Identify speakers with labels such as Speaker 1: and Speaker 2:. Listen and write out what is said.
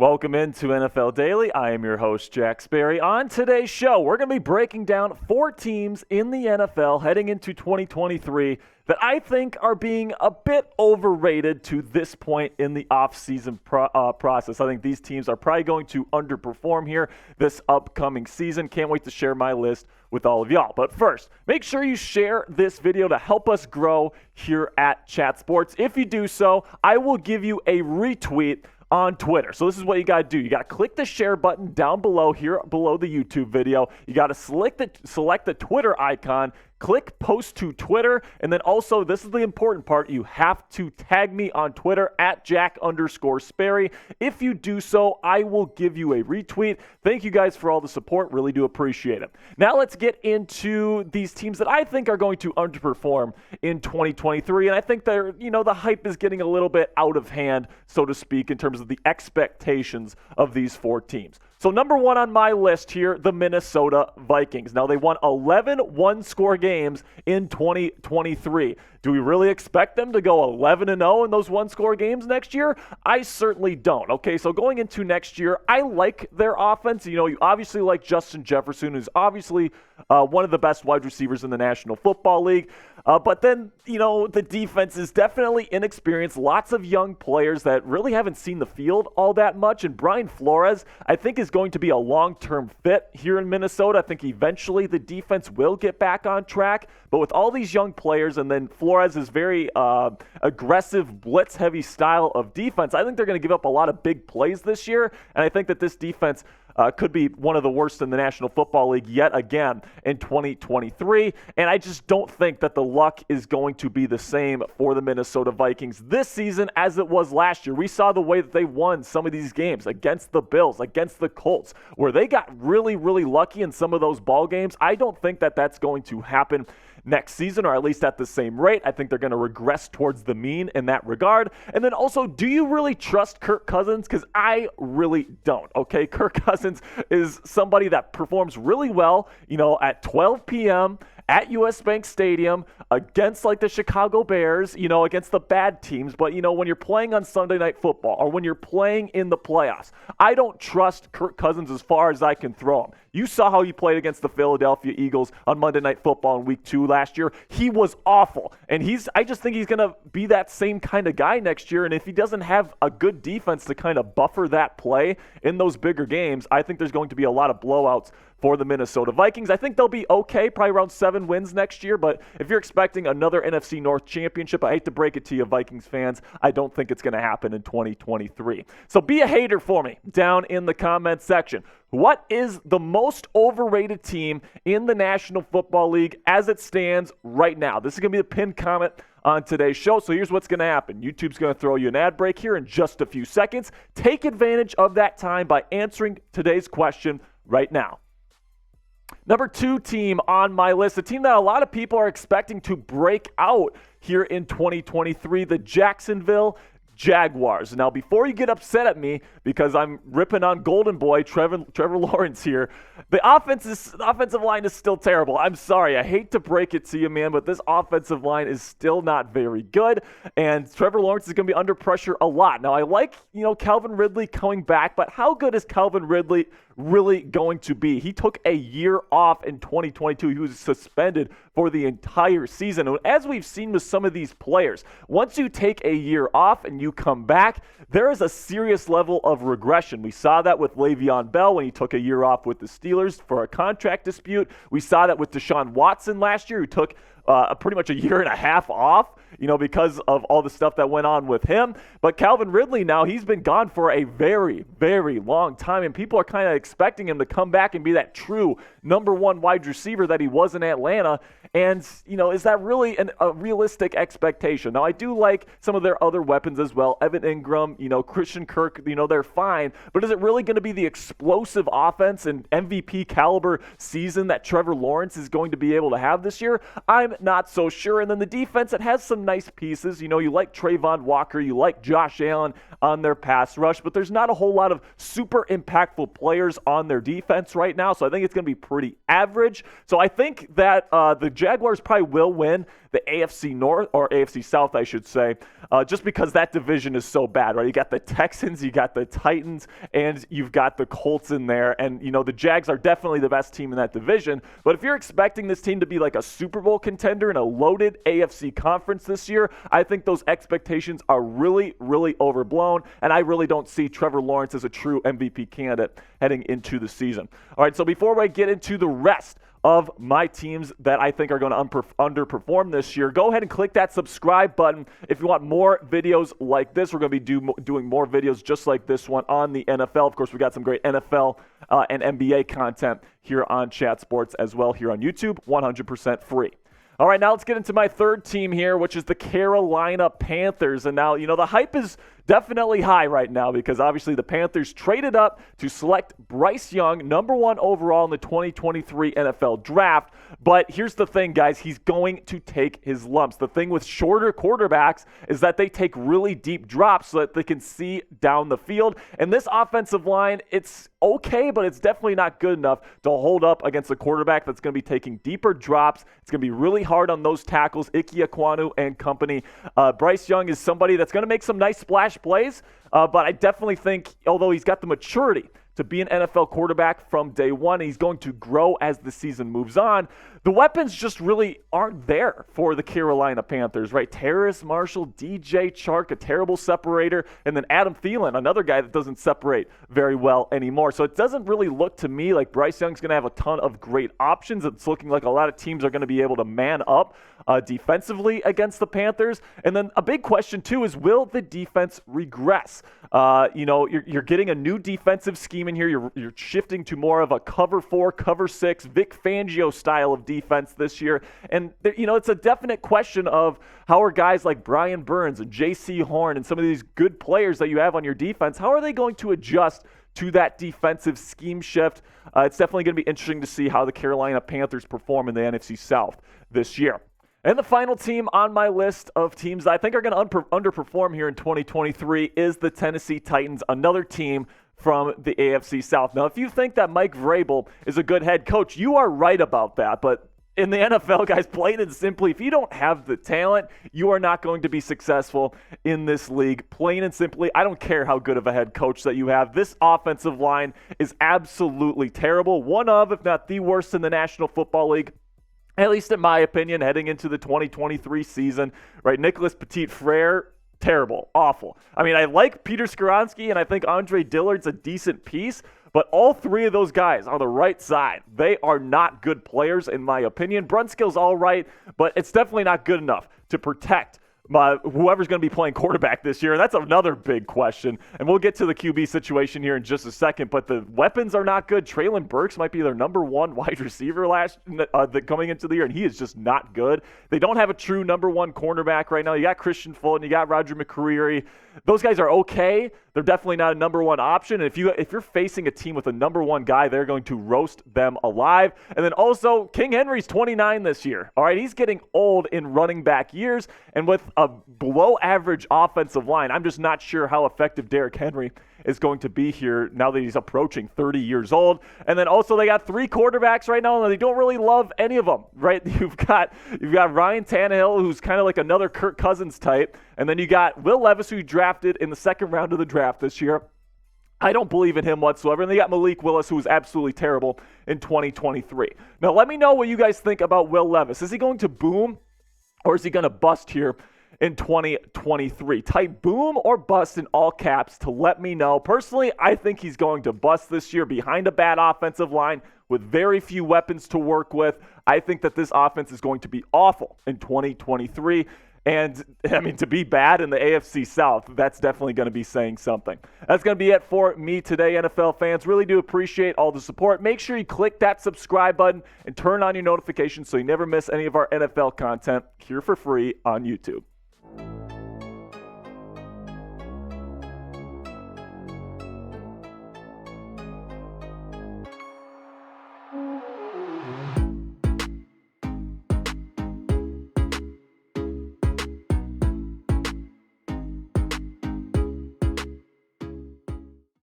Speaker 1: Welcome into NFL Daily. I am your host, Jack Sperry. On today's show, we're going to be breaking down 4 teams in the NFL heading into 2023 that I think are being a bit overrated to this point in the offseason process. I think these teams are probably going to underperform here this upcoming season. Can't wait to share my list with all of y'all. But first, make sure you share this video to help us grow here at Chat Sports. If you do so, I will give you a retweet on Twitter. So this is what you got to do. You got to click the share button down below here below the YouTube video. You got to select the Twitter icon, click post to Twitter, and then also, this is the important part, you have to tag me on Twitter at Jack_Sperry. If you do so, I will give you a retweet. Thank you guys for all the support. Really do appreciate it. Now let's get into these teams that I think are going to underperform in 2023. And I think they're, the hype is getting a little bit out of hand, so to speak, in terms of the expectations of these 4 teams. So number 1 on my list here, the Minnesota Vikings. Now they won 11 one-score games in 2023. Do we really expect them to go 11-0 in those one-score games next year? I certainly don't. Okay, so going into next year, I like their offense. You obviously like Justin Jefferson, who's obviously one of the best wide receivers in the National Football League. But then, the defense is definitely inexperienced. Lots of young players that really haven't seen the field all that much. And Brian Flores, I think, is going to be a long-term fit here in Minnesota. I think eventually the defense will get back on track. But with all these young players and then Flores' very aggressive, blitz-heavy style of defense, I think they're going to give up a lot of big plays this year. And I think that this defense could be one of the worst in the National Football League yet again in 2023. And I just don't think that the luck is going to be the same for the Minnesota Vikings this season as it was last year. We saw the way that they won some of these games against the Bills, against the Colts, where they got really, really lucky in some of those ball games. I don't think that that's going to happen next season, or at least at the same rate. I think they're going to regress towards the mean in that regard. And then also, do you really trust Kirk Cousins? Because I really don't, okay? Kirk Cousins is somebody that performs really well, at 12 p.m., at US Bank Stadium against the Chicago Bears, against the bad teams. But, when you're playing on Sunday Night Football or when you're playing in the playoffs, I don't trust Kirk Cousins as far as I can throw him. You saw how he played against the Philadelphia Eagles on Monday Night Football in Week 2 last year. He was awful. And I just think he's going to be that same kind of guy next year. And if he doesn't have a good defense to kind of buffer that play in those bigger games, I think there's going to be a lot of blowouts for the Minnesota Vikings. I think they'll be okay, probably around 7 wins next year, but if you're expecting another NFC North championship, I hate to break it to you, Vikings fans, I don't think it's going to happen in 2023. So be a hater for me down in the comment section. What is the most overrated team in the National Football League as it stands right now? This is going to be the pinned comment on today's show. So here's what's going to happen. YouTube's going to throw you an ad break here in just a few seconds. Take advantage of that time by answering today's question right now. Number 2 team on my list, a team that a lot of people are expecting to break out here in 2023, the Jacksonville Jaguars. Now, before you get upset at me because I'm ripping on Golden Boy Trevor Lawrence here, the offensive line is still terrible. I'm sorry. I hate to break it to you, man, but this offensive line is still not very good, and Trevor Lawrence is going to be under pressure a lot. Now, I like, Calvin Ridley coming back, but how good is Calvin Ridley really going to be? He took a year off in 2022. He was suspended for the entire season. And as we've seen with some of these players, once you take a year off and you come back, there is a serious level of regression. We saw that with Le'Veon Bell when he took a year off with the Steelers for a contract dispute. We saw that with Deshaun Watson last year, who took pretty much a year and a half off, because of all the stuff that went on with him. But Calvin Ridley now, he's been gone for a very, very long time, and people are kind of expecting him to come back and be that true number 1 wide receiver that he was in Atlanta. And, is that really a realistic expectation? Now, I do like some of their other weapons as well. Evan Ingram, Christian Kirk, they're fine. But is it really going to be the explosive offense and MVP caliber season that Trevor Lawrence is going to be able to have this year? I'm not so sure. And then the defense, it has some nice pieces. You like Trayvon Walker, you like Josh Allen on their pass rush, but there's not a whole lot of super impactful players on their defense right now. So I think it's going to be pretty average. So I think that the Jaguars probably will win the AFC North, or AFC South, I should say, just because that division is so bad, right? You got the Texans, you got the Titans, and you've got the Colts in there. And, the Jags are definitely the best team in that division. But if you're expecting this team to be like a Super Bowl contender in a loaded AFC conference this year, I think those expectations are really, really overblown. And I really don't see Trevor Lawrence as a true MVP candidate heading into the season. All right, so before we get into the rest of my teams that I think are going to underperform this year, go ahead and click that subscribe button if you want more videos like this. We're going to be doing more videos just like this one on the NFL. Of course, we got some great NFL and NBA content here on Chat Sports as well here on YouTube, 100% free. All right, now let's get into my third team here, which is the Carolina Panthers. And now, the hype is definitely high right now because obviously the Panthers traded up to select Bryce Young, number 1 overall in the 2023 NFL Draft. But here's the thing, guys. He's going to take his lumps. The thing with shorter quarterbacks is that they take really deep drops so that they can see down the field. And this offensive line, it's okay, but it's definitely not good enough to hold up against a quarterback that's going to be taking deeper drops. It's going to be really hard on those tackles, Ike Ekwonu and company. Bryce Young is somebody that's going to make some nice splash plays, but I definitely think, although he's got the maturity to be an NFL quarterback from day one, he's going to grow as the season moves on. The weapons just really aren't there for the Carolina Panthers, right? Terrace Marshall, DJ Chark, a terrible separator, and then Adam Thielen, another guy that doesn't separate very well anymore. So it doesn't really look to me like Bryce Young's going to have a ton of great options. It's looking like a lot of teams are going to be able to man up defensively against the Panthers. And then a big question, too, is will the defense regress? You're getting a new defensive scheme in here. You're shifting to more of a cover 4, cover 6, Vic Fangio style of defense this year. And, it's a definite question of how are guys like Brian Burns and J.C. Horn and some of these good players that you have on your defense, how are they going to adjust to that defensive scheme shift? It's definitely going to be interesting to see how the Carolina Panthers perform in the NFC South this year. And the final team on my list of teams that I think are going to underperform here in 2023 is the Tennessee Titans, another team from the AFC South. Now, if you think that Mike Vrabel is a good head coach, you are right about that. But in the NFL, guys, plain and simply, if you don't have the talent, you are not going to be successful in this league. Plain and simply, I don't care how good of a head coach that you have. This offensive line is absolutely terrible. One of, if not the worst in the National Football League, at least in my opinion, heading into the 2023 season, right? Nicholas Petit-Frere, terrible, awful. I mean, I like Peter Skoronski, and I think Andre Dillard's a decent piece, but all three of those guys on the right side, they are not good players, in my opinion. Brunskill's all right, but it's definitely not good enough to protect whoever's going to be playing quarterback this year. And that's another big question. And we'll get to the QB situation here in just a second. But the weapons are not good. Traylon Burks might be their number 1 wide receiver coming into the year, and he is just not good. They don't have a true number 1 cornerback right now. You got Christian Fulton, you got Roger McCreary. Those guys are okay. They're definitely not a number 1 option. And if you're facing a team with a number 1 guy, they're going to roast them alive. And then also, King Henry's 29 this year. All right, he's getting old in running back years. And with a below average offensive line, I'm just not sure how effective Derrick Henry is going to be here now that he's approaching 30 years old. And then also they got 3 quarterbacks right now, and they don't really love any of them, right? You've got Ryan Tannehill, who's kind of like another Kirk Cousins type, and then you got Will Levis, who you drafted in the second round of the draft this year. I don't believe in him whatsoever. And they got Malik Willis, who was absolutely terrible in 2023. Now, let me know what you guys think about Will Levis. Is he going to boom, or is he going to bust here in 2023? Type boom or bust in all caps to let me know. Personally, I think he's going to bust this year behind a bad offensive line with very few weapons to work with. I think that this offense is going to be awful in 2023. And, I mean, to be bad in the AFC South, that's definitely going to be saying something. That's going to be it for me today, NFL fans. Really do appreciate all the support. Make sure you click that subscribe button and turn on your notifications so you never miss any of our NFL content here for free on YouTube.